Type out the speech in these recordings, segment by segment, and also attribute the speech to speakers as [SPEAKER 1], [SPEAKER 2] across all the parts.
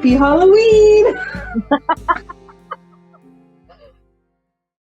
[SPEAKER 1] Happy Halloween!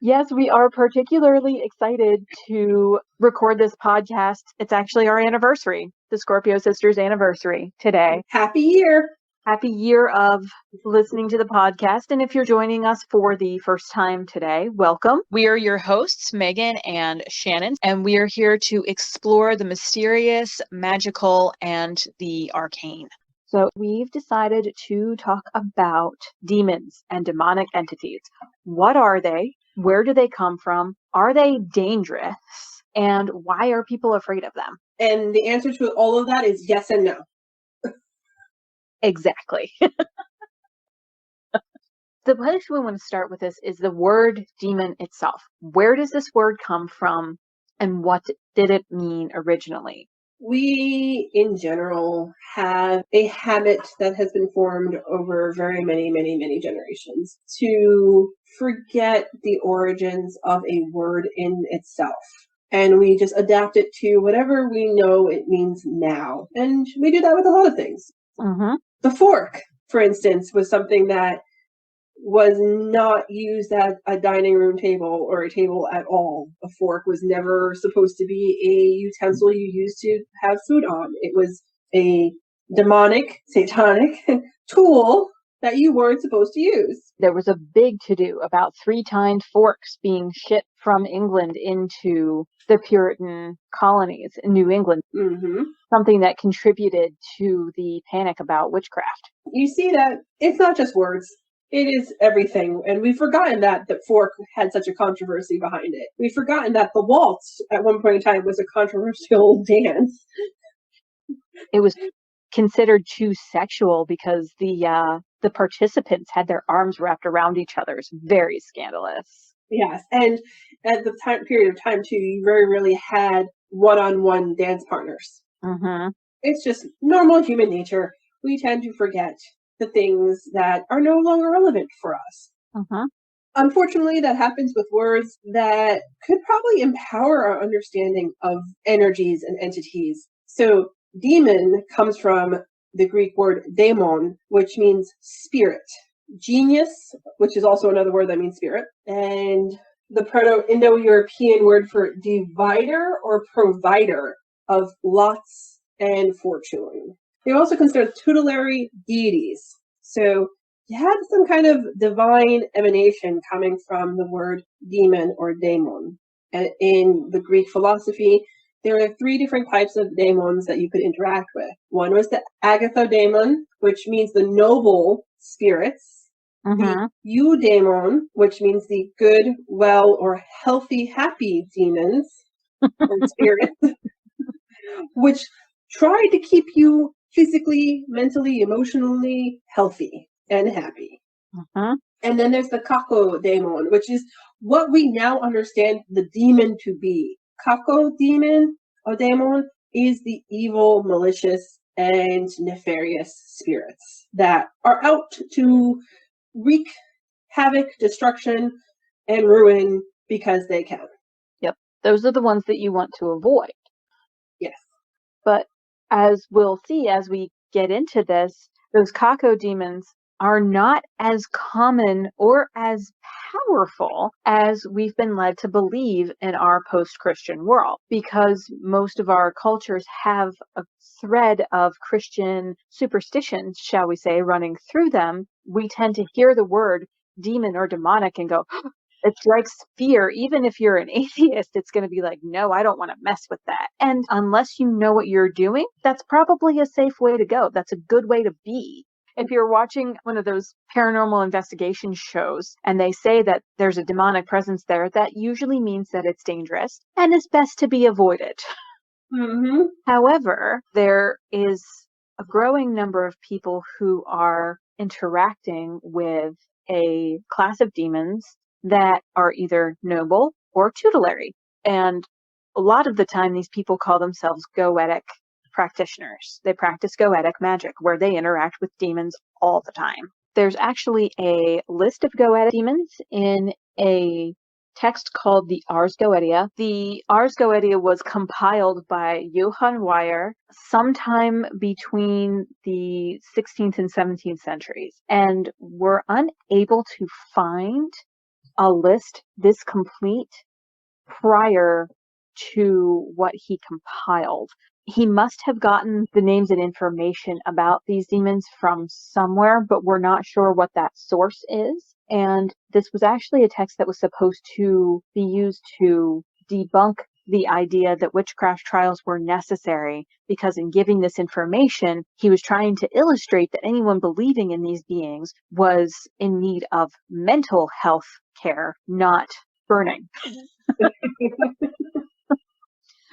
[SPEAKER 2] Yes, we are particularly excited to record this podcast. It's actually our anniversary, the Scorpio Sisters anniversary today.
[SPEAKER 1] Happy year!
[SPEAKER 2] Happy year of listening to the podcast. And if you're joining us for the first time today, welcome. We are your hosts, Megan and Shannon, and we are here to explore the mysterious, magical, and the arcane. So we've decided to talk about demons and demonic entities. What are they? Where do they come from? Are they dangerous? And why are people afraid of them?
[SPEAKER 1] And the answer to all of that is yes and no.
[SPEAKER 2] Exactly. The place we want to start with this is the word demon itself. Where does this word come from and what did it mean originally?
[SPEAKER 1] We, in general, have a habit that has been formed over very many generations to forget the origins of a word in itself. And we just adapt it to whatever we know it means now. And we do that with a lot of things.
[SPEAKER 2] Mm-hmm.
[SPEAKER 1] The fork, for instance, was something that was not used at a dining room table or a table at all. A fork was never supposed to be a utensil you used to have food on. It was a demonic, satanic tool that you weren't supposed to use.
[SPEAKER 2] There was a big to-do about 3-tined forks being shipped from England into the Puritan colonies in New England.
[SPEAKER 1] Mm-hmm.
[SPEAKER 2] Something that contributed to the panic about witchcraft.
[SPEAKER 1] You see that it's not just words. It is everything. And we've forgotten that fork had such a controversy behind it. We've forgotten that the waltz at one point in time was a controversial dance.
[SPEAKER 2] It was considered too sexual because the participants had their arms wrapped around each other. It's very scandalous.
[SPEAKER 1] Yes. And at the period of time, too, you very rarely had one-on-one dance partners.
[SPEAKER 2] Mm-hmm.
[SPEAKER 1] It's just normal human nature. We tend to forget the things that are no longer relevant for us.
[SPEAKER 2] Mm-hmm.
[SPEAKER 1] Unfortunately, that happens with words that could probably empower our understanding of energies and entities. So demon comes from the Greek word daemon, which means spirit. Genius, which is also another word that means spirit. And the Proto-Indo-European word for divider or provider of lots and fortune. They also consider tutelary deities. So you had some kind of divine emanation coming from the word demon or daemon. And in the Greek philosophy, there are 3 different types of daemons that you could interact with. One was the agathodaemon, which means the noble spirits.
[SPEAKER 2] Mm-hmm.
[SPEAKER 1] The eudaemon, which means the good, well, or healthy, happy demons or spirits, which try to keep you physically, mentally, emotionally healthy and happy.
[SPEAKER 2] Mm-hmm.
[SPEAKER 1] And then there's the kakodaemon, which is what we now understand the demon to be. Kakodemon or daemon is the evil, malicious, and nefarious spirits that are out to wreak havoc, destruction, and ruin because they can.
[SPEAKER 2] Yep. Those are the ones that you want to avoid.
[SPEAKER 1] Yes.
[SPEAKER 2] But as we'll see as we get into this, those cacodemons are not as common or as powerful as we've been led to believe in our post-Christian world, because most of our cultures have a thread of Christian superstitions, shall we say, running through them. We tend to hear the word demon or demonic and go, it strikes fear. Even if you're an atheist, it's going to be like, no, I don't want to mess with that. And unless you know what you're doing, that's probably a safe way to go. That's a good way to be. If you're watching one of those paranormal investigation shows and they say that there's a demonic presence there, that usually means that it's dangerous and is best to be avoided.
[SPEAKER 1] Mm-hmm.
[SPEAKER 2] However, there is a growing number of people who are interacting with a class of demons that are either noble or tutelary. And a lot of the time, these people call themselves Goetic practitioners. They practice Goetic magic, where they interact with demons all the time. There's actually a list of Goetic demons in a text called the Ars Goetia. The Ars Goetia was compiled by Johann Weyer sometime between the 16th and 17th centuries, and we're unable to find a list this complete prior to what he compiled. He must have gotten the names and information about these demons from somewhere, but we're not sure what that source is. And this was actually a text that was supposed to be used to debunk the idea that witchcraft trials were necessary, because in giving this information, he was trying to illustrate that anyone believing in these beings was in need of mental health care, not burning.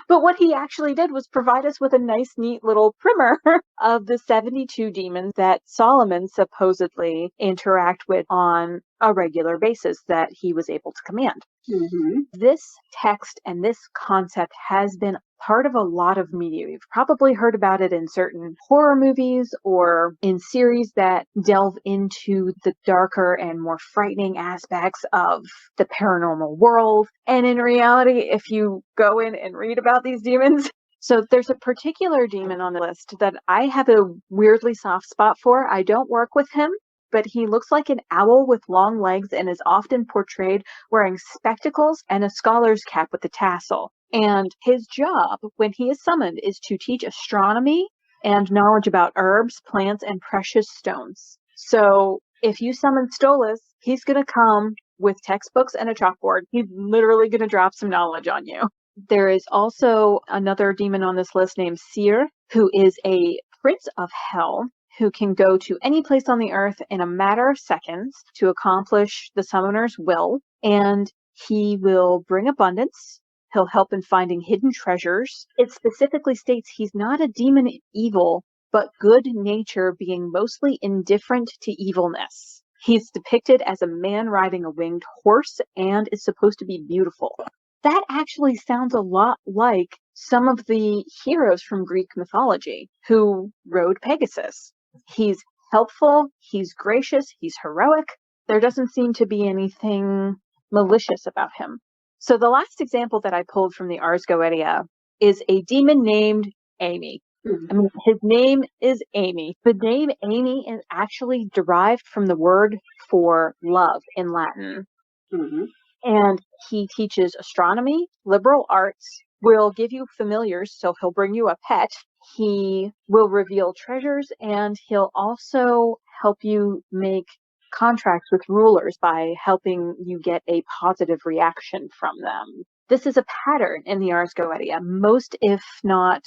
[SPEAKER 2] But what he actually did was provide us with a nice, neat little primer of the 72 demons that Solomon supposedly interact with on a regular basis that he was able to command.
[SPEAKER 1] Mm-hmm.
[SPEAKER 2] This text and this concept has been part of a lot of media. You've probably heard about it in certain horror movies or in series that delve into the darker and more frightening aspects of the paranormal world. And in reality, if you go in and read about these demons, so there's a particular demon on the list that I have a weirdly soft spot for. I don't work with him, but he looks like an owl with long legs and is often portrayed wearing spectacles and a scholar's cap with a tassel. And his job, when he is summoned, is to teach astronomy and knowledge about herbs, plants, and precious stones. So if you summon Stolas, he's going to come with textbooks and a chalkboard. He's literally going to drop some knowledge on you. There is also another demon on this list named Seer, who is a prince of hell, who can go to any place on the earth in a matter of seconds to accomplish the summoner's will, and he will bring abundance. He'll help in finding hidden treasures. It specifically states he's not a demon evil, but good nature being mostly indifferent to evilness. He's depicted as a man riding a winged horse and is supposed to be beautiful. That actually sounds a lot like some of the heroes from Greek mythology who rode Pegasus. He's helpful, he's gracious, he's heroic. There doesn't seem to be anything malicious about him. So the last example that I pulled from the Ars Goetia is a demon named Amy. I mean, his name is Amy. The name Amy is actually derived from the word for love in Latin.
[SPEAKER 1] Mm-hmm.
[SPEAKER 2] And he teaches astronomy, liberal arts, will give you familiars, so he'll bring you a pet. He will reveal treasures, and he'll also help you make contracts with rulers by helping you get a positive reaction from them. This is a pattern in the Ars Goetia. Most, if not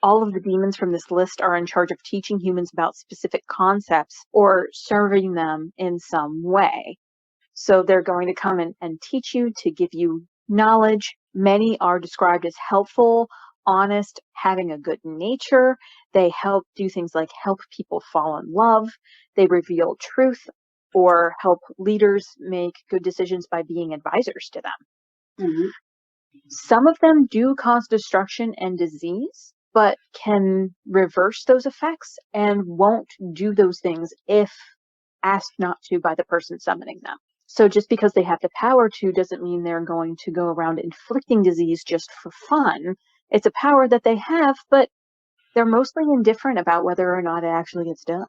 [SPEAKER 2] all of the demons from this list are in charge of teaching humans about specific concepts or serving them in some way. So they're going to come in and teach you to give you knowledge. Many are described as helpful, honest, having a good nature. They help do things like help people fall in love. They reveal truth or help leaders make good decisions by being advisors to them.
[SPEAKER 1] Mm-hmm.
[SPEAKER 2] Some of them do cause destruction and disease, but can reverse those effects and won't do those things if asked not to by the person summoning them. So just because they have the power to doesn't mean they're going to go around inflicting disease just for fun. It's a power that they have, but they're mostly indifferent about whether or not it actually gets done.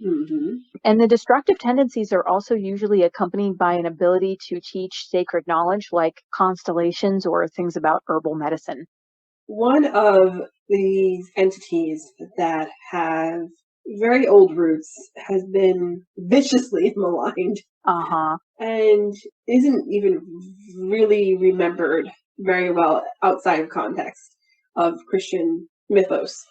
[SPEAKER 1] Mm-hmm.
[SPEAKER 2] And the destructive tendencies are also usually accompanied by an ability to teach sacred knowledge like constellations or things about herbal medicine.
[SPEAKER 1] One of these entities that have very old roots has been viciously maligned.
[SPEAKER 2] Uh-huh.
[SPEAKER 1] And isn't even really remembered very well outside of context of Christian mythos,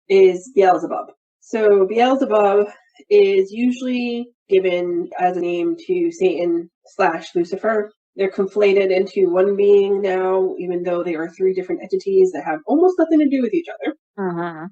[SPEAKER 1] is Beelzebub. So Beelzebub is usually given as a name to Satan / Lucifer. They're conflated into one being now, even though they are three different entities that have almost nothing to do with each other.
[SPEAKER 2] Uh-huh.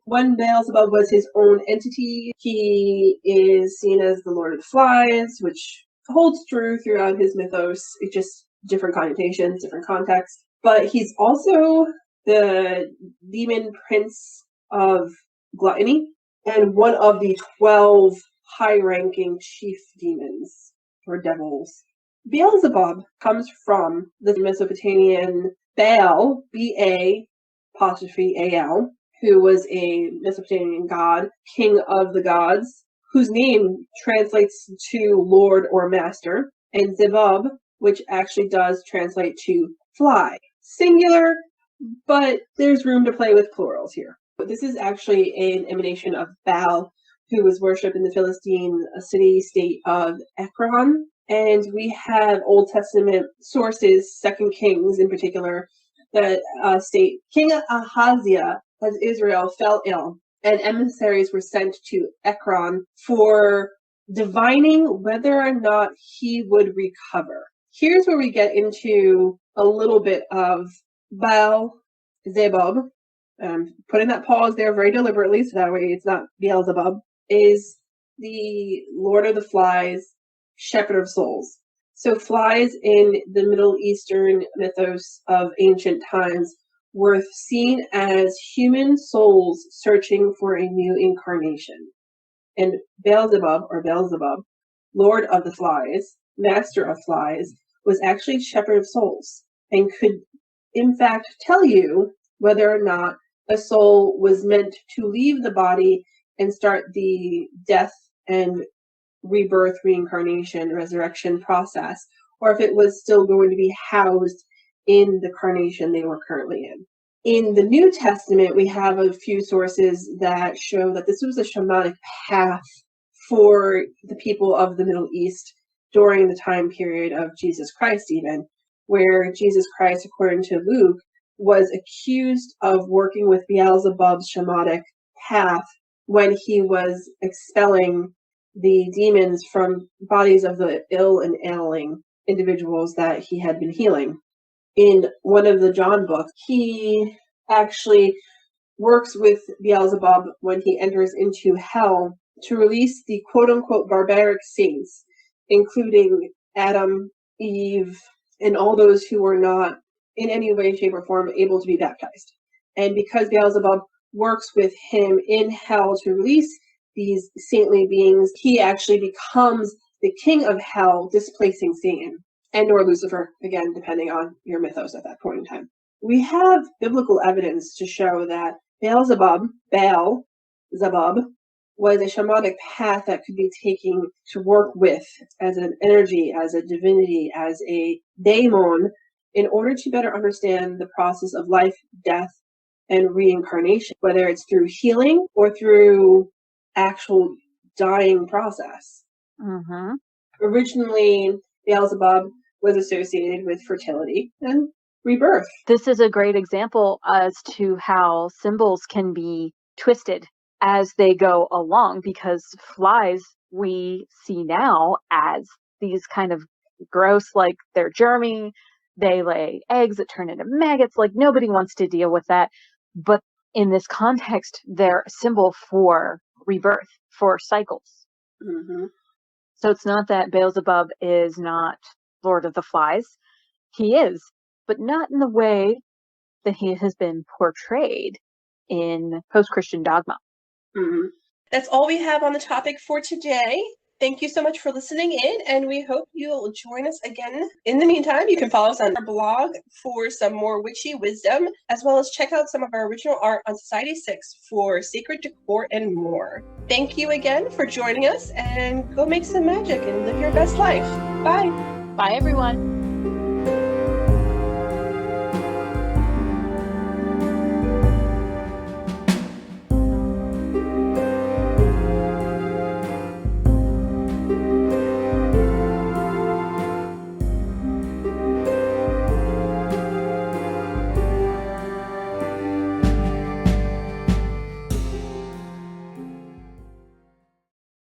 [SPEAKER 1] When Beelzebub was his own entity, he is seen as the Lord of the Flies, which holds true throughout his mythos. It's just different connotations, different contexts. But he's also the demon prince of gluttony and one of the 12 high-ranking chief demons or devils. Beelzebub comes from the Mesopotamian Baal, B-A-apostrophe-A-L, who was a Mesopotamian god, king of the gods, whose name translates to Lord or Master, and Zebub, which actually does translate to fly. Singular, but there's room to play with plurals here. But this is actually an emanation of Baal, who was worshipped in the Philistine city-state of Ekron. And we have Old Testament sources, 2 Kings in particular, that state King Ahaziah as Israel fell ill, and emissaries were sent to Ekron for divining whether or not he would recover. Here's where we get into a little bit of Baal Zebub. Putting that pause there very deliberately so that way it's not Beelzebub, is the Lord of the Flies, shepherd of souls. So flies in the Middle Eastern mythos of ancient times were seen as human souls searching for a new incarnation. And Beelzebub, or Beelzebub, Lord of the Flies, Master of Flies, was actually shepherd of souls and could in fact tell you whether or not a soul was meant to leave the body and start the death and rebirth, reincarnation, resurrection process, or if it was still going to be housed in the carnation they were currently in. In the New Testament, we have a few sources that show that this was a shamanic path for the people of the Middle East during the time period of Jesus Christ even, where Jesus Christ, according to Luke, was accused of working with Beelzebub's shamanic path when he was expelling the demons from bodies of the ill and ailing individuals that he had been healing. In one of the John books, he actually works with Beelzebub when he enters into hell to release the quote-unquote barbaric saints, including Adam, Eve, and all those who were not in any way, shape, or form able to be baptized. And because Beelzebub works with him in hell to release these saintly beings, he actually becomes the king of hell, displacing Satan and or Lucifer, again, depending on your mythos at that point in time. We have biblical evidence to show that Beelzebub, was a shamanic path that could be taken to work with as an energy, as a divinity, as a daemon, in order to better understand the process of life, death, and reincarnation, whether it's through healing or through actual dying process.
[SPEAKER 2] Mm-hmm.
[SPEAKER 1] Originally, Beelzebub was associated with fertility and rebirth.
[SPEAKER 2] This is a great example as to how symbols can be twisted as they go along, because flies we see now as these kind of gross, like they're germy, they lay eggs that turn into maggots, like nobody wants to deal with that. But in this context, they're a symbol for rebirth, for cycles.
[SPEAKER 1] Mm-hmm.
[SPEAKER 2] So it's not that Beelzebub is not Lord of the Flies. He is, but not in the way that he has been portrayed in post-Christian dogma.
[SPEAKER 1] Mm-hmm. That's all we have on the topic for today. Thank you so much for listening in, and we hope you'll join us again. In the meantime, you can follow us on our blog for some more witchy wisdom, as well as check out some of our original art on Society 6 for sacred decor and more. Thank you again for joining us, and go make some magic and live your best life. Bye.
[SPEAKER 2] Bye, everyone.